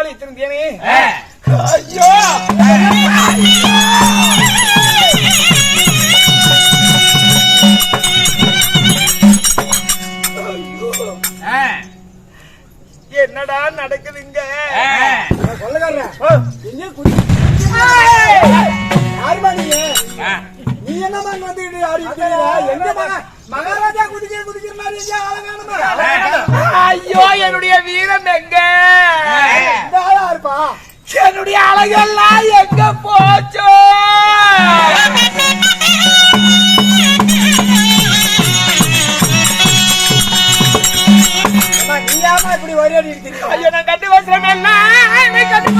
வைத்திருந்தேனே. ஐயோ என்னடா நடக்குதுங்க? நீ என்னமா வந்துட்டு மகாராஜா குதிக்கிற மாதிரி ஐயோ என்னுடைய வீரம் எங்க இருப்பா? என்னுடைய அழகெல்லாம் எங்க போச்சோ? நீயாமா இப்படி ஒரேடி இருக்கிறீங்க? ஐயோ நான் கட்டி வசனம் எல்லாம் கட்டி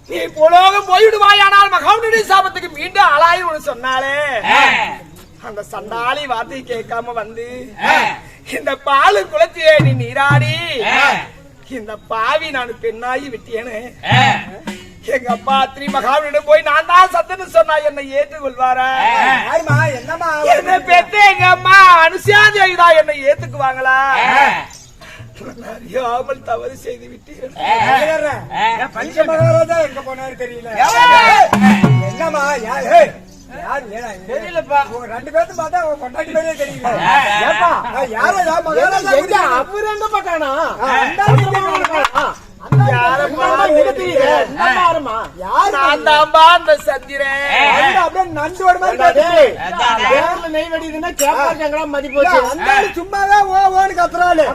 நீ புலோகம் போய்விடுவாயானால் மகாமுனியுடைய சாபத்துக்கு மீண்டும் ஆளாயிரும் சொன்னாலே அந்த சண்டாளி வார்த்தை கேட்காம வந்து இந்த பாலு குளத்திலே நீ நீராடி இந்த பாவி நான் பெண்ணாகி விட்டியனு எங்க அப்பா திரு மகாவிடம் போய் நான் தான் சத்தன்னு சொன்னா என்னை ஏற்றுக்கொள்வாரா? என்ன பெத்த எங்க அம்மா அனுசாதியா என்னை ஏத்துக்குவாங்களா? அறியாமல் தவறு செய்து விட்டீர்கள். பஞ்ச மகாராஜா எங்க போனாரு தெரியல. என்னமா யாரு ஏடா இது? தெரியலப்பா. உங்க ரெண்டு பேர்த்து பார்த்தா உங்க பொண்டாட்டி மாதிரியே தெரியுது. ஏப்பா, யாரோ யா மகாராஜா எங்க குடிக்கிறாங்க. அவரு எங்க பார்த்தானா? அந்த ஆளு எங்க பார்த்தானா? நான் தான்பா அந்த சந்திரன். அப்படியே நண்டோட மாதிரி பேசுது. பேர்ல நெய் வெடிக்குதுன்னா கேப்பாருக்கு எங்கடா மதிப்பு வச்சு? அந்த ஆளு சும்மாவே ஓ ஓன்னு கத்துறாளு.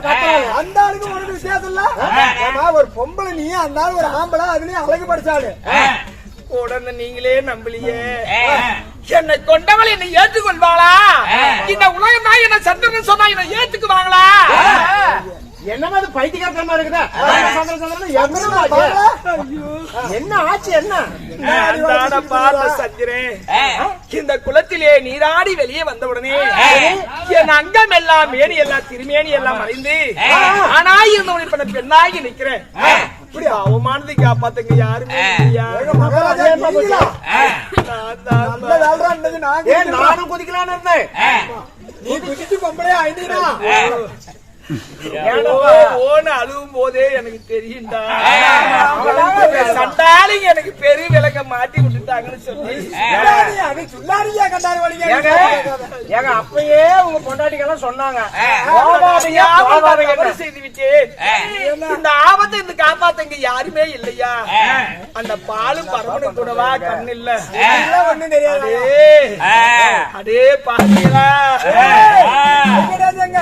அந்த ஆளுக்கு உனக்கு வித்தியாசம் இல்ல? ஏம்மா, ஒரு பொம்பளை நீ அந்த ஆளு ஒரு ஆம்பளை அதுலயும் அழகு படிச்சாளு. உடனே நீங்களே நம்பலையே. என்னை கொண்டவள் என்னை ஏற்றுக்கொள்வாளா? இந்த உலகம் தான் என்ன சந்திரன் சொன்னா என்னை ஏத்துக்குவாங்களா? என்னமா அது பைத்தியக்காரத்தனமா இருக்குதா? என்ன ஆச்சு? என்ன நான்தான பார்த்த சந்திரன். இந்த குளத்திலே நீராடி வெளியே வந்தவுடனே என் அங்கம் எல்லாம் மேனி எல்லாம் திருமேனி எல்லாம் மறைந்து ஆனா இருந்தவன் இப்ப நான் பெண்ணாகி நிக்கிறேன். இப்படி அவமானதை காப்பாத்துங்க யாருமே இல்லையா? மகாராஜா நீங்களா? நான்தான் அந்த வேலைன்றது நாங்க ஏன் நானும் குதிக்கலான்னு இருந்தேன். நீ குதிச்சு பொம்பளையா ஆயிட்டீனா? ஓன்னு அழுவும் போதே எனக்கு தெரியும்டா. சண்டாலிங்க எனக்கு பெரிய விளக்க மாட்டி விட்டுட்டாங்கன்னு சொல்லி அது சுல்லாரியா கண்டாரு வழிங்க. ஏங்க அப்பயே உங்க பொண்டாட்டிக்கெல்லாம் சொன்னாங்க தவறு செய்து விட்டேன். இந்த ஆபத்தை இந்த காப்பாத்தங்க யாருமே இல்லையா? அந்த பாலும் பரவணும் கூடவா கண் இல்ல. ஒண்ணும் தெரியாது. அதே பாத்தீங்களா? மகாராஜாங்க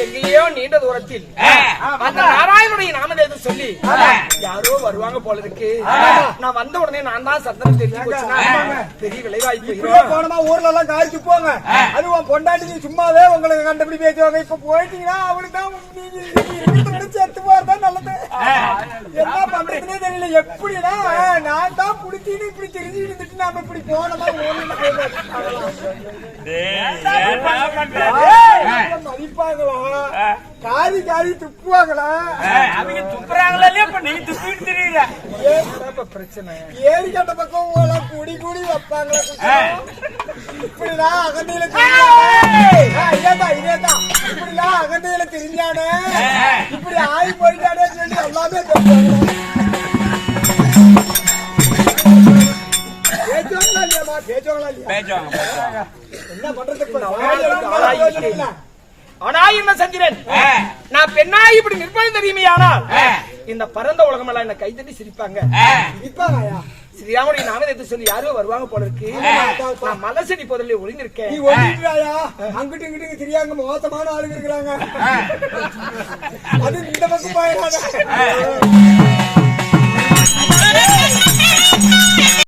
எங்கேயோ நீண்ட தூரத்தில் அந்த நாராயணனுடைய நாமதேவத்தை சொல்லி யாரோ வருவாங்க போல இருக்கு. நான் வந்த உடனே நான் தான் சத்தம் தெரிஞ்சு போச்சுன்னா பெரிய விளைவாய்ப்பு. இப்படியே போனமா ஊர்ல எல்லாம் காய்ச்சி போங்க. அது உன் பொண்டாட்டி சும்மாவே உங்களுக்கு கண்டுபிடி பேசுவாங்க. இப்ப போயிட்டீங்கன்னா அவளுக்கு தான் செத்து போறதா நல்லது. என்ன பண்றதுன்னே தெரியல. எப்படின்னா நான் தான் புடிச்சின்னு இப்படி தெரிஞ்சு இருந்துட்டு நாம இப்படி போனோமா மதிப்பாங்களா? காரி காரி துப்புவாங்களா? அவங்க துப்புறாங்களா இல்லையா? இப்ப நீ துப்பிட்டு தெரியல. பிரச்சனை ஏரி கட்ட பக்கம் போலாம் கூடி கூடி வைப்பாங்களா? இப்படிதான் அகந்தையில இதேதான் இப்படிலாம் அகந்தையில தெரிஞ்சானே இப்படி ஆகி போயிட்டானே சொல்லி எல்லாமே பேசுவாங்களா இல்லையாமா? பேசுவாங்களா இல்லையா? என்ன பண்றது? ஆனா என்ன சந்திரன், நான் பெண்ணாய் இப்படி நிற்பது தெரியுமே. ஆனால் இந்த பரந்த உலகம் எல்லாம் என்ன கைதட்டி சிரிப்பாங்க. சிரிப்பாங்கயா? ஸ்ரீராமுடைய நாமதேவத்தை சொல்லி யாரோ வருவாங்க போல இருக்கு. நான் மலசடி போதிலே ஒளிந்திருக்கேன். நீ ஒளிஞ்சிட்டாயா? அங்கிட்டு இங்கிட்டு தெரியாங்க மோசமான ஆளுங்க இருக்கிறாங்க. அது இந்த பக்கம் போயிடாத.